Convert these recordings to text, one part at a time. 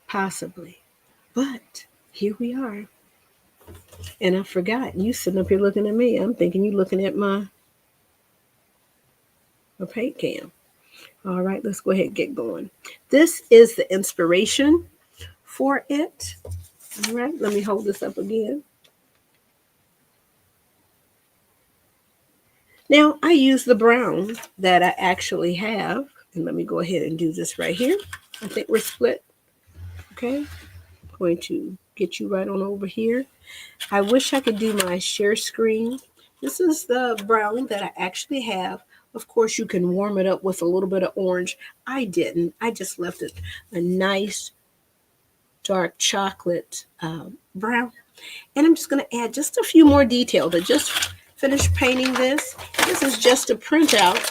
possibly. But here we are. And I forgot. You sitting up here looking at me. I'm thinking you looking at my paint can. All right, let's go ahead and get going. This is the inspiration for it. All right, let me hold this up again. Now, I use the brown that I actually have. And let me go ahead and do this right here. I think we're split. Okay, going to get you right on over here. I wish I could do my share screen. This is the brown that I actually have. Of course, you can warm it up with a little bit of orange. I didn't. I just left it a nice dark chocolate brown. And I'm just going to add just a few more details. I just finished painting this. This is just a printout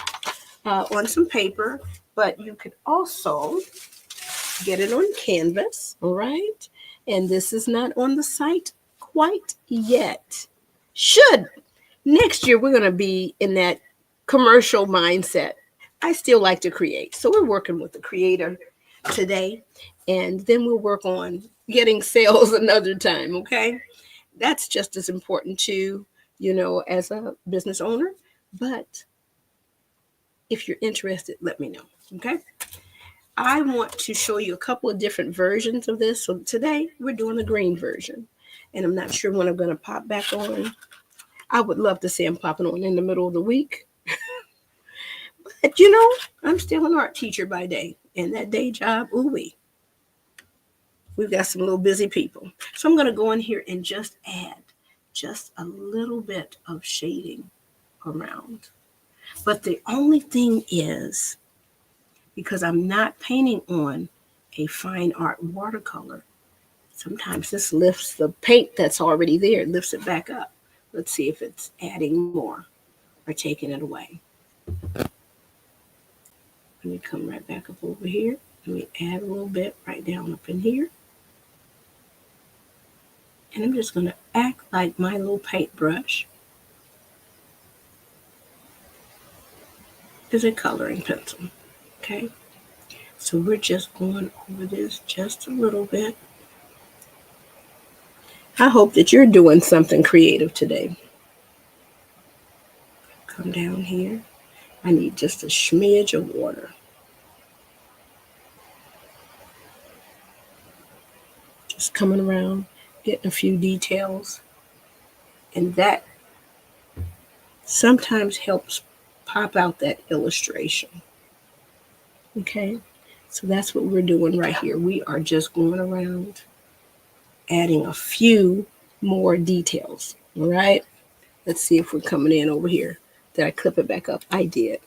on some paper, but you could also get it on canvas, all right? And this is not on the site quite yet. Should. Next year, we're going to be in that commercial mindset. I still like to create. So we're working with the creator today, and then we'll work on getting sales another time, okay? That's just as important too, as a business owner. But if you're interested, let me know, okay? I want to show you a couple of different versions of this. So today we're doing the green version, and I'm not sure when I'm going to pop back on. I would love to see them popping on in the middle of the week. But I'm still an art teacher by day, and that day job, we've got some little busy people. So I'm going to go in here and just add just a little bit of shading around. But the only thing is, because I'm not painting on a fine art watercolor, sometimes this lifts the paint that's already there, lifts it back up. Let's see if it's adding more or taking it away. Let me come right back up over here. Let me add a little bit right down up in here. And I'm just going to act like my little paintbrush is a coloring pencil. Okay? So we're just going over this just a little bit. I hope that you're doing something creative today. Come down here. I need just a smidge of water. Just coming around, getting a few details. And that sometimes helps pop out that illustration. Okay? So that's what we're doing right here. We are just going around adding a few more details. All right? Let's see if we're coming in over here. Did I clip it back up? I did.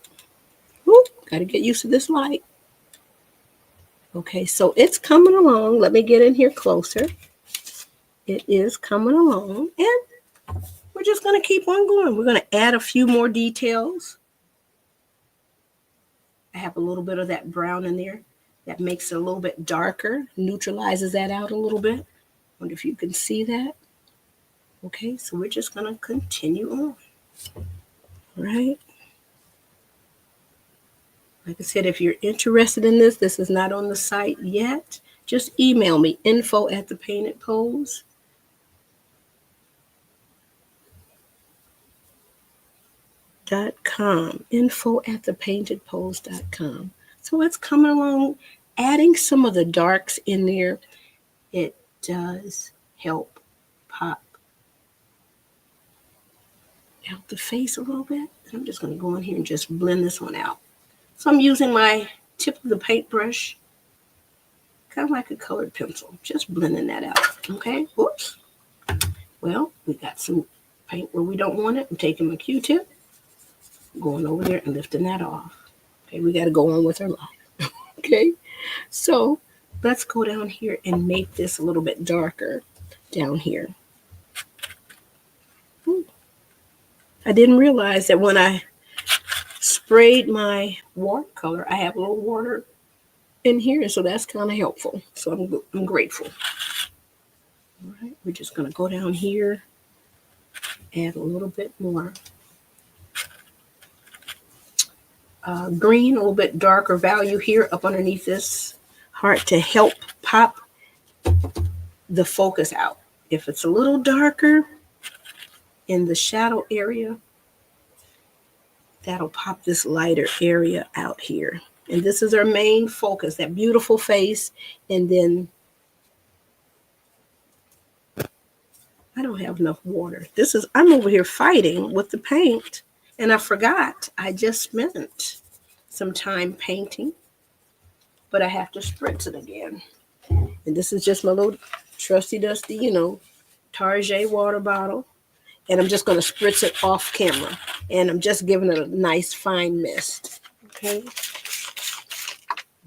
Woo, got to get used to this light. Okay, so it's coming along. Let me get in here closer. It is coming along, and we're just going to keep on going. We're going to add a few more details. I have a little bit of that brown in there. That makes it a little bit darker, neutralizes that out a little bit. Wonder if you can see that. Okay, so we're just going to continue on. All right. Like I said, if you're interested in this, this is not on the site yet. Just email me, info@thepaintedpose.com. info@thepaintedpose.com. So it's coming along. Adding some of the darks in there, it does help pop out the face a little bit. I'm just going to go in here and just blend this one out. So I'm using my tip of the paintbrush, kind of like a colored pencil, just blending that out. Okay, whoops. Well, we got some paint where we don't want it. I'm taking my Q-tip, going over there and lifting that off. Okay, we got to go on with our life. Okay, so let's go down here and make this a little bit darker down here. I didn't realize that when I sprayed my watercolor, I have a little water in here, so that's kind of helpful. So I'm grateful. All right, we're just going to go down here, add a little bit more green, a little bit darker value here up underneath this heart to help pop the focus out. If it's a little darker in the shadow area, that'll pop this lighter area out here. And this is our main focus, that beautiful face. And then I don't have enough water. I'm over here fighting with the paint, and I forgot I just spent some time painting, but I have to spritz it again. And this is just my little trusty dusty, Tarjay water bottle. And I'm just going to spritz it off camera. And I'm just giving it a nice fine mist. Okay.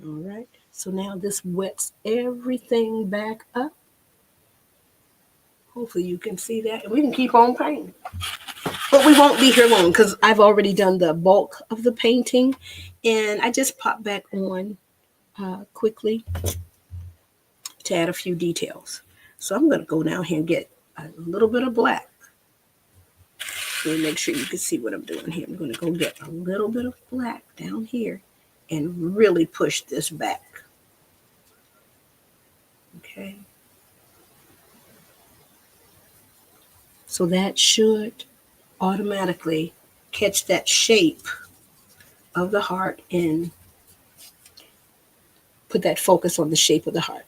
All right. So now this wets everything back up. Hopefully you can see that. And we can keep on painting. But we won't be here long because I've already done the bulk of the painting. And I just popped back on quickly to add a few details. So I'm going to go down here and get a little bit of black. So make sure you can see what I'm doing here. I'm going to go get a little bit of black down here and really push this back. Okay. So that should automatically catch that shape of the heart and put that focus on the shape of the heart.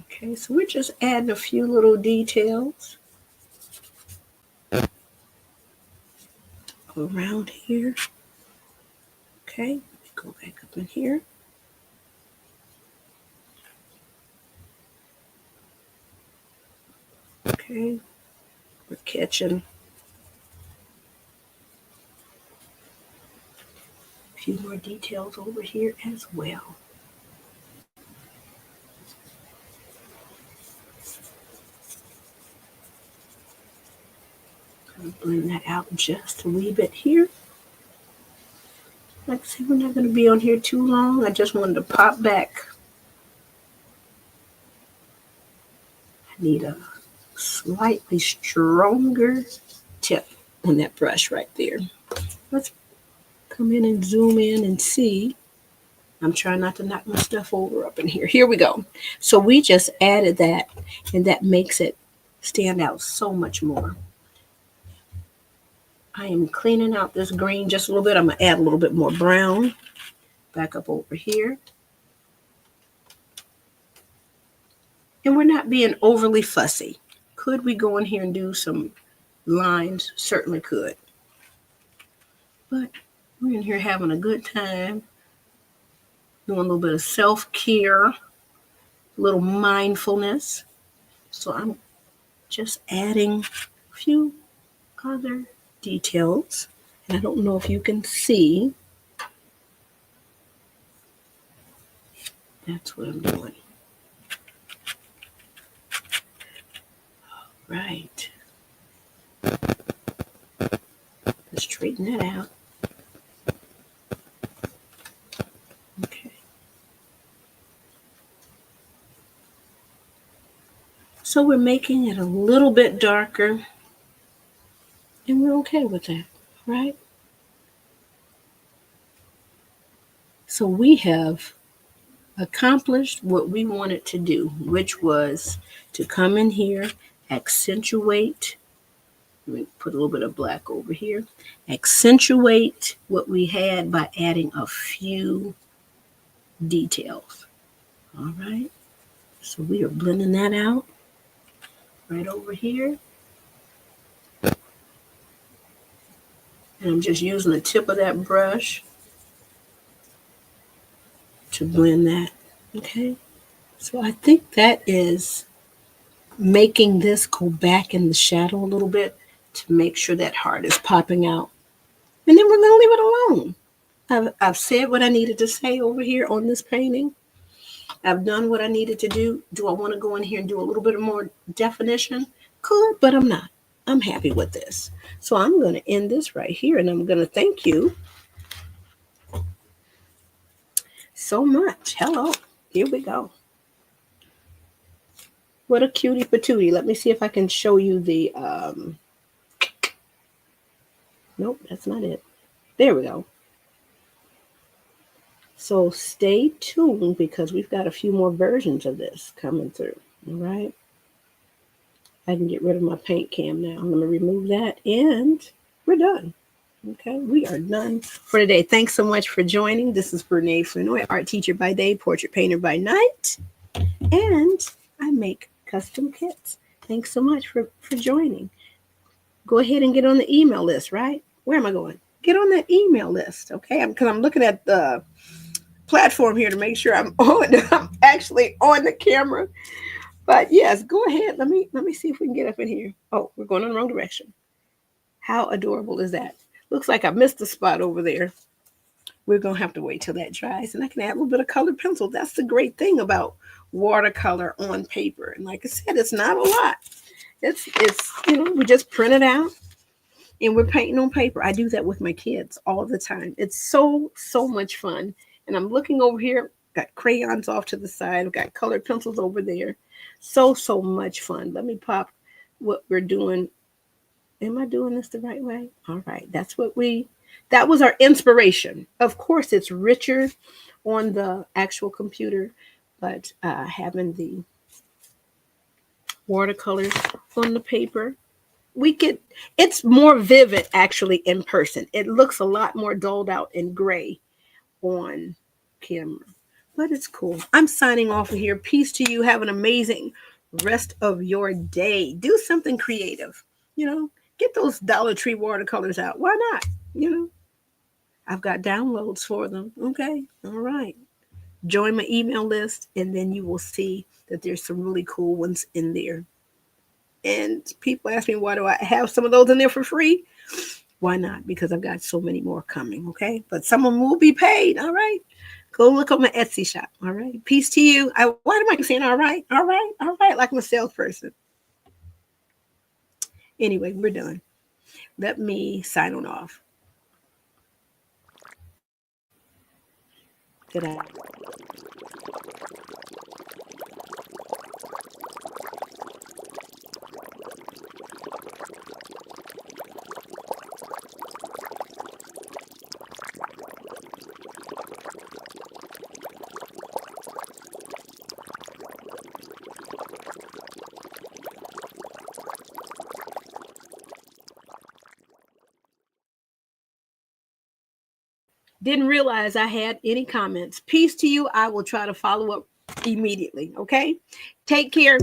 Okay, so we're just adding a few little details around here. Okay, let me go back up in here. Okay, we're catching a few more details over here as well. I'll blend that out just a wee bit here. Like I said, we're not going to be on here too long. I just wanted to pop back. I need a slightly stronger tip on that brush right there. Let's come in and zoom in and see. I'm trying not to knock my stuff over up in here. Here we go. So we just added that, and that makes it stand out so much more. I am cleaning out this green just a little bit. I'm going to add a little bit more brown back up over here. And we're not being overly fussy. Could we go in here and do some lines? Certainly could. But we're in here having a good time, doing a little bit of self-care, a little mindfulness. So I'm just adding a few other details. And I don't know if you can see. That's what I'm doing. All right. Let's straighten that out. Okay. So we're making it a little bit darker. And we're okay with that, right? So we have accomplished what we wanted to do, which was to come in here, accentuate. Let me put a little bit of black over here. Accentuate what we had by adding a few details. All right. So we are blending that out right over here. And I'm just using the tip of that brush to blend that. Okay. So I think that is making this go back in the shadow a little bit to make sure that heart is popping out. And then we're going to leave it alone. I've said what I needed to say over here on this painting. I've done what I needed to do. Do I want to go in here and do a little bit more definition? Could, but I'm not. I'm happy with this. So I'm going to end this right here, and I'm going to thank you so much. Hello. Here we go. What a cutie patootie. Let me see if I can show you the Nope, that's not it. There we go. So stay tuned because we've got a few more versions of this coming through. All right. I can get rid of my paint cam now. I'm going to remove that and we're done. Okay, we are done for today. Thanks so much for joining. This is Brene Flenoy, art teacher by day, portrait painter by night, and I make custom kits. Thanks so much for joining. Go ahead and get on the email list, right? Where am I going? Get on that email list, okay? Because I'm looking at the platform here to make sure I'm on. I'm actually on the camera. But yes, go ahead. Let me see if we can get up in here. Oh, we're going in the wrong direction. How adorable is that? Looks like I missed a spot over there. We're going to have to wait till that dries. And I can add a little bit of colored pencil. That's the great thing about watercolor on paper. And like I said, it's not a lot. It's we just print it out and we're painting on paper. I do that with my kids all the time. It's so much fun. And I'm looking over here, got crayons off to the side, I've got colored pencils over there. So much fun. Let me pop what we're doing. Am I doing this the right way? All right. That was our inspiration. Of course, it's richer on the actual computer, but having the watercolors on the paper, it's more vivid actually in person. It looks a lot more dulled out and gray on camera, but it's cool. I'm signing off of here. Peace to you. Have an amazing rest of your day. Do something creative, get those Dollar Tree watercolors out. Why not? I've got downloads for them. Okay. All right. Join my email list, and then you will see that there's some really cool ones in there. And people ask me, why do I have some of those in there for free? Why not? Because I've got so many more coming. Okay. But some of them will be paid. All right. Go look on my Etsy shop. All right. Peace to you. Why am I saying all right? All right. All right. Like I'm a salesperson. Anyway, we're done. Let me sign on off. Did I? Didn't realize I had any comments. Peace to you. I will try to follow up immediately. Okay. Take care.